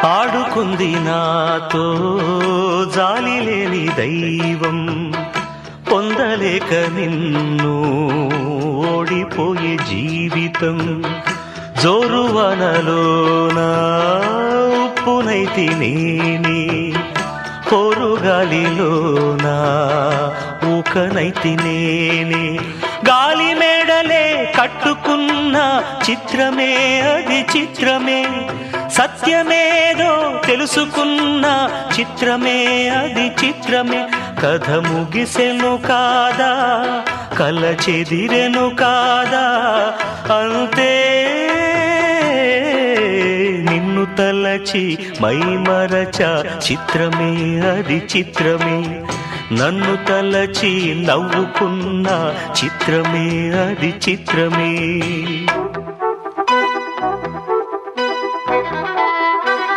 ఆడుకుంది నాతో జాలి లేని దైవం, పొందలేక నిన్ను ఓడిపోయే జీవితం. జోరువనలోన ఉప్పునైతి నేనే, పోరుగాలిలోన ఊకనైతి నేనే. గాలి మేడలే కట్టుకున్న చిత్రమే అది చిత్రమే, సత్యమేదో తెలుసుకున్న చిత్రమే అది చిత్రమే. కథ ముగిసెను కాదా, కల చెదిరెను కాదా, అంతే నిన్ను తలచి మైమరచ చిత్రమే అది చిత్రమే. నన్ను తలచి నవ్వుకున్న చిత్రమే అది చిత్రమే.